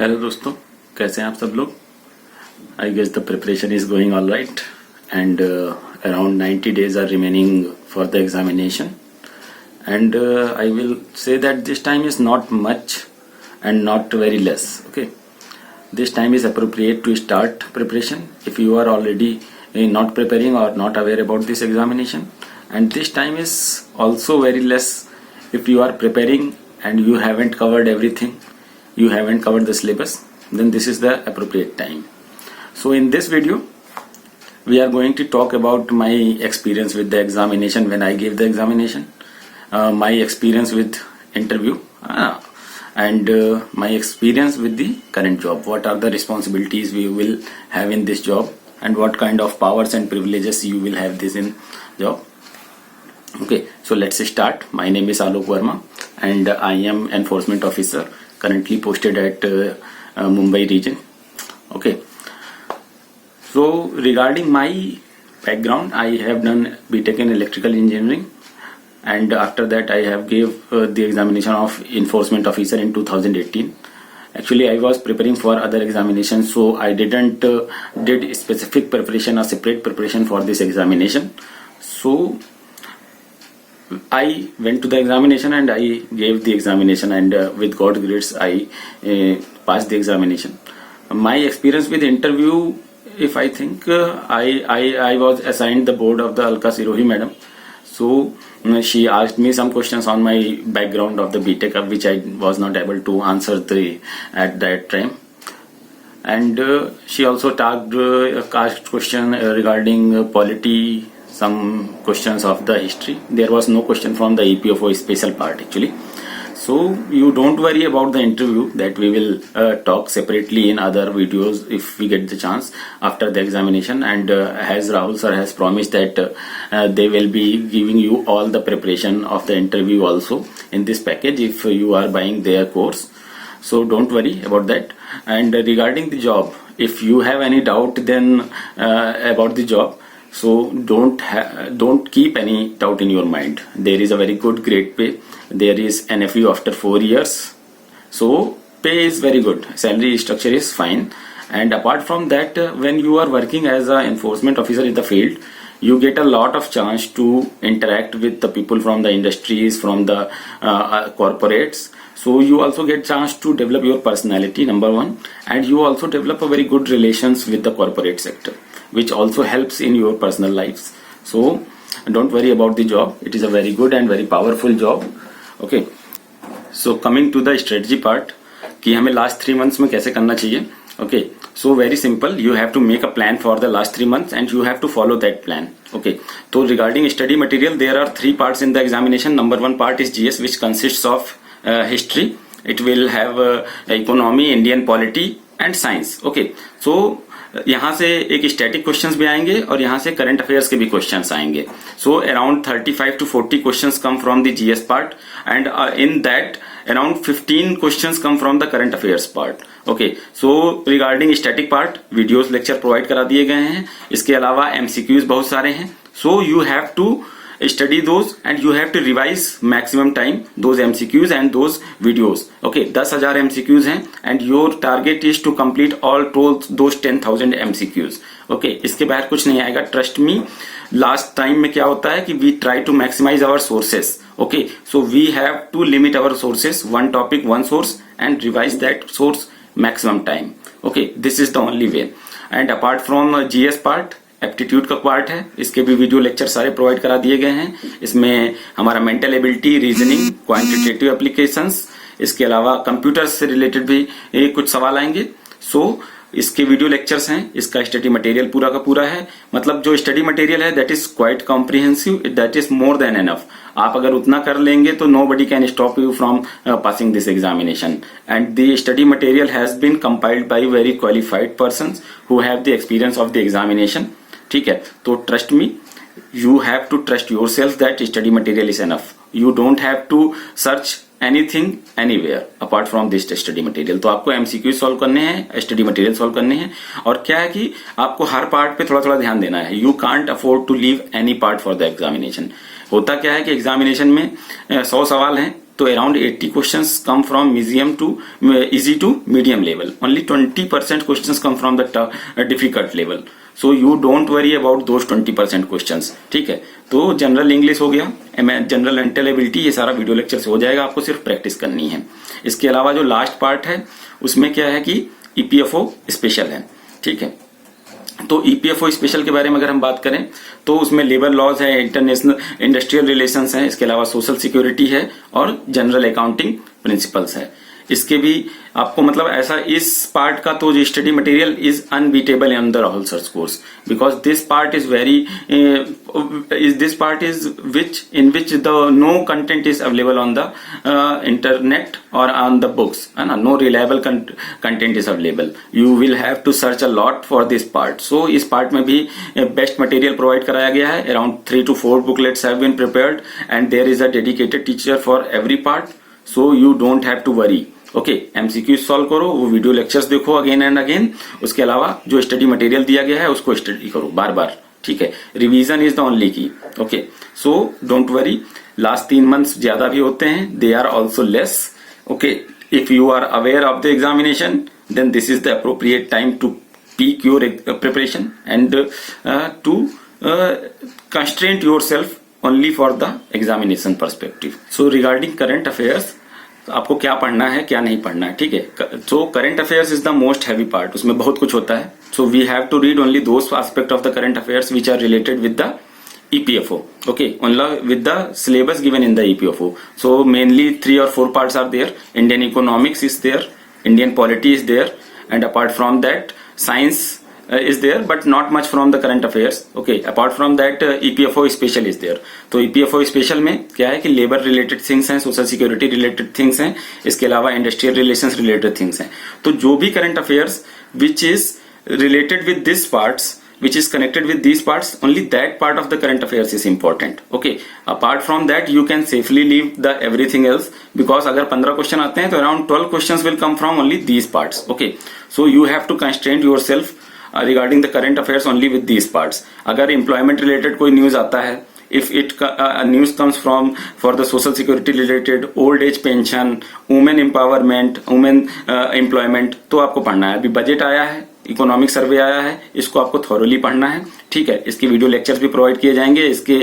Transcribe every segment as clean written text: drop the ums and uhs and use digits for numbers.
Hello दोस्तों, कैसे हैं आप सब लोग। I guess the preparation is going all right and around 90 days are remaining for the examination, and I will say that this time is not much and not very less. Okay, this time is appropriate to start preparation if you are already not preparing or not aware about this examination, and this time is also very less if you are preparing and you haven't covered everything, you haven't covered the syllabus, then this is the appropriate time. So in this video we are going to talk about my experience with the examination when I gave the examination, my experience with interview, and my experience with the current job. What are the responsibilities we will have in this job, and what kind of powers and privileges you will have this in job. Okay, so let's start. My name is Alok Verma and I am enforcement officer currently posted at Mumbai region. Okay, so regarding my background, I have done BTech in electrical engineering, and after that I have gave the examination of enforcement officer in 2018. Actually I was preparing for other examinations, so I didn't did specific preparation or separate preparation for this examination. So I went to the examination and I gave the examination, and with God grace I passed the examination. My experience with interview, if I think I was assigned the board of the Alka Sirohi madam. So she asked me some questions on my background of the BTech, of which I was not able to answer at that time. And she also asked question regarding polity, some questions of the history. There was no question from the EPFO special part actually. So you don't worry about the interview, that we will talk separately in other videos if we get the chance after the examination. And as Rahul sir has promised that they will be giving you all the preparation of the interview also in this package if you are buying their course. So don't worry about that. And regarding the job, if you have any doubt then about the job, so don't keep any doubt in your mind. There is a very good great pay. There is NFU after 4 years, so pay is very good, salary structure is fine. And apart from that, when you are working as an enforcement officer in the field, you get a lot of chance to interact with the people from the industries, from the corporates. So you also get chance to develop your personality, number one, and you also develop a very good relations with the corporate sector, which also helps in your personal lives. So don't worry about the job. It is a very good and very powerful job. Okay, so coming to the strategy part, कि हमें last 3 months में कैसे करना चाहिए. Okay, so very simple. You have to make a plan for the last 3 months and you have to follow that plan. Okay, so regarding study material, there are 3 parts in the examination. Number 1 part is GS, which consists of history. It will have economy, Indian polity and science. Okay, so यहाँ से एक static questions भी आएंगे और यहाँ से current affairs के भी क्वेश्चंस आएंगे. So around 35 to 40 questions come from the GS part, and in that around 15 questions come from the current affairs part. Okay, so regarding static part videos lecture provide करा दिए गए हैं. इसके अलावा MCQs बहुत सारे हैं. So you have to study those and you have to revise maximum time those MCQs and those videos. Okay, 10,000 MCQs हैं and your target is to complete all those 10,000 MCQs. Okay, इसके बाहर कुछ नहीं आएगा. Trust me, last time में क्या होता है कि we try to maximize our sources. Okay, so we have to limit our sources, one topic, one source, and revise that source maximum time. Okay, this is the only way. And apart from GS part, aptitude का part है, इसके भी video lecture सारे provide करा दिए गए हैं. इसमें हमारा mental ability, reasoning, quantitative applications, इसके अलावा कंप्यूटर से रिलेटेड भी कुछ सवाल आएंगे. सो इसके वीडियो लेक्चर्स हैं. इसका स्टडी मटेरियल पूरा का पूरा है. मतलब जो स्टडी मटेरियल है that is quite comprehensive, that is more than enough. आप अगर उतना कर लेंगे तो nobody can stop you from passing this examination. And the study material has been compiled by very qualified persons who have the experience of the examination. ठीक है, तो trust me, you have to trust yourself that study material is enough. You don't have to search anything anywhere apart from this study material. तो आपको MCQ solve करने हैं, study material solve करने हैं. और क्या है कि आपको हर पार्ट पे थोड़ा थोड़ा ध्यान देना है. You can't afford to leave any part for the examination. होता क्या है कि एग्जामिनेशन में 100 सवाल हैं, तो around 80 questions come from medium to easy to medium level, only 20% questions come from the difficult level. So you don't worry about those 20% questions. ठीक है, तो जनरल इंग्लिश हो गया, जनरल इंटेलिजिबिलिटी, ये सारा वीडियो लेक्चर से हो जाएगा, आपको सिर्फ प्रैक्टिस करनी है. इसके अलावा जो लास्ट पार्ट है उसमें क्या है कि ईपीएफओ स्पेशल है. ठीक है, तो ईपीएफओ स्पेशल के बारे में अगर हम बात करें तो उसमें लेबर लॉज है, इंटरनेशनल इंडस्ट्रियल रिलेशंस है, इसके अलावा सोशल सिक्योरिटी है और जनरल अकाउंटिंग प्रिंसिपल्स है. इसके भी आपको मतलब ऐसा इस पार्ट का तो जो study material is unbeatable in the Rahul search course, because this part is very this part is in which the no content is available on the internet और ऑन द बुक्स, है ना. No reliable content is available, you will have to search a lot for this part. So इस part में भी best material provide कराया गया है. Around 3 to 4 booklets have been prepared and there is a dedicated teacher for every part, so you don't have to worry. Okay, MCQ solve करो, वो video lectures देखो again and again. उसके अलावा जो study material दिया गया है उसको स्टडी करो बार बार. ठीक है, revision is the only key. Okay, so don't worry, last 3 months ज्यादा भी होते हैं, they are also less. Okay, if you are aware of the examination then this is the appropriate time to peak your preparation and to constrain yourself only for the examination perspective. So regarding current affairs, आपको क्या पढ़ना है क्या नहीं पढ़ना है. ठीक है, so current affairs is the most heavy part, उसमें बहुत कुछ होता है. So we have to read only those aspect of the current affairs which are related with the EPFO. Okay, only with the syllabus given in the EPFO. So mainly 3 or 4 parts are there. Indian economics is there, Indian polity is there, and apart from that science is there, but not much from the current affairs. Okay, apart from that EPFO special is there. तो EPFO special में क्या है कि labour related things हैं, social security related things हैं, इसके अलावा industrial relations related things हैं. तो जो भी current affairs which is related with this parts, which is connected with these parts, only that part of the current affairs is important. Okay, apart from that you can safely leave the everything else, because अगर 15 question आते हैं तो around 12 questions will come from only these parts. Okay, so you have to constrain yourself regarding the current affairs only with these parts. अगर employment related कोई news आता है, if it news comes from for the social security related, old age pension, women empowerment, women employment, तो आपको पढ़ना है. अभी budget आया है, इकोनॉमिक सर्वे आया है, इसको आपको थॉरोली पढ़ना है. ठीक है, इसके वीडियो लेक्चर्स भी प्रोवाइड किए जाएंगे, इसके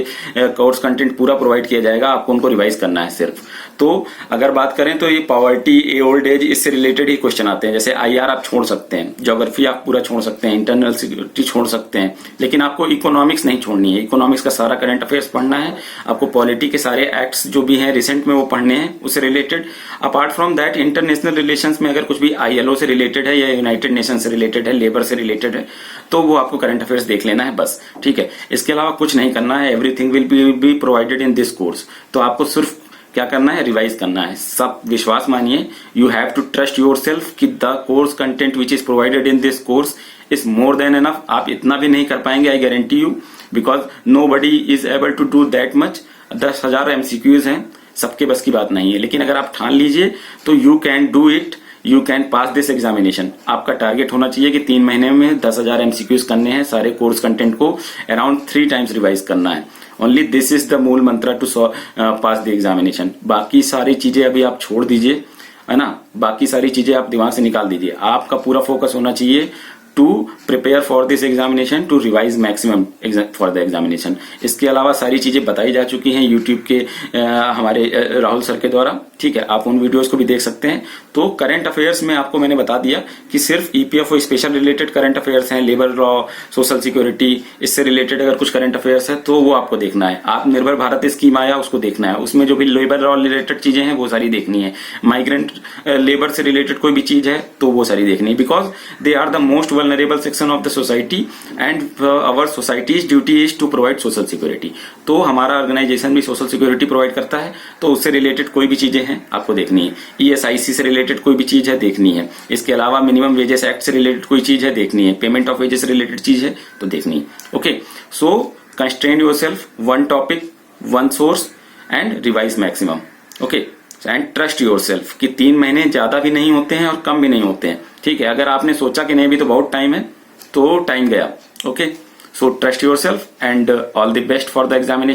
कोर्स कंटेंट पूरा प्रोवाइड किया जाएगा, आपको उनको रिवाइज करना है सिर्फ. तो अगर बात करें तो ये पॉवर्टी, ओल्ड एज, इससे रिलेटेड ही क्वेश्चन आते हैं. जैसे आईआर आप छोड़ सकते हैं, ज्योग्राफी आप पूरा छोड़ सकते हैं, इंटरनल सिक्योरिटी छोड़ सकते हैं, लेकिन आपको इकोनॉमिक्स नहीं छोड़नी है. इकोनॉमिक्स का सारा करंट अफेयर्स पढ़ना है आपको, पॉलिटी के सारे एक्ट्स जो भी हैं रिसेंट में वो पढ़ने हैं उससे related. Apart from that international relations में अगर कुछ भी ILO से रिलेटेड है या यूनाइटेड नेशन से रिलेटेड है, लेबर से रिलेटेड है, तो वो आपको करंट अफेयर्स देख लेना है बस. ठीक है, इसके अलावा कुछ नहीं करना है. Everything will be provided in this course. तो आपको सिर्फ क्या करना है, रिवाइज करना है. सब विश्वास मानिए, you have to trust yourself कि the course content which is provided in this course is more than enough. आप इतना भी नहीं कर पाएंगे, I guarantee you, because nobody is able to do that much. 10,000 MCQs हैं, सबके बस की बात नहीं है, लेकिन अगर आप ठान लीजिए तो you can do it, you can pass this examination. आपका टारगेट होना चाहिए कि 3 महीने में 10,000 MCQs करने हैं, सारे कोर्स कंटेंट को अराउंड 3 times रिवाइज करना है. ओनली दिस इज द मूल मंत्र टू पास द एग्जामिनेशन. बाकी सारी चीजें अभी आप छोड़ दीजिए, है ना, बाकी सारी चीजें आप दिमाग से निकाल दीजिए. आपका पूरा फोकस होना चाहिए to prepare for this examination, to revise maximum for the examination. इसके अलावा सारी चीजें बताई जा चुकी हैं यूट्यूब के हमारे राहुल सर के द्वारा. ठीक है, आप उन वीडियोस को भी देख सकते हैं. तो करंट अफेयर्स में आपको मैंने बता दिया कि सिर्फ EPFO special related current affairs हैं, लेबर लॉ, सोशल सिक्योरिटी, इससे रिलेटेड अगर कुछ करंट अफेयर्स है तो वो आपको देखना है. आप निर्भर भारत स्कीम आया उसको देखना है, उसमें जो भी लेबर लॉ रिलेटेड चीजें हैं वो सारी देखनी है. माइग्रेंट लेबर से रिलेटेड कोई भी चीज है तो वो सारी देखनी है, because they are the most vulnerable section of the society and our society's duty is to provide social security. तो हमारा ऑर्गेनाइजेशन भी सोशल सिक्योरिटी प्रोवाइड करता है, तो उससे रिलेटेड कोई भी चीजें हैं आपको देखनी है. ESIC से रिलेटेड कोई भी चीज है देखनी है. इसके अलावा मिनिमम वेजेस एक्ट से रिलेटेड कोई चीज है देखनी है. पेमेंट ऑफ वेजेस से रिलेटेड चीज है तो देखनी है. Okay, so constrain yourself, one topic, one source and revise maximum. Okay, and trust yourself कि 3 महीने ज्यादा भी नहीं होते हैं और कम भी नहीं होते हैं. ठीक है, अगर आपने सोचा कि नहीं भी तो बहुत टाइम है, तो टाइम गया. Okay, so trust yourself and all the best for the examination.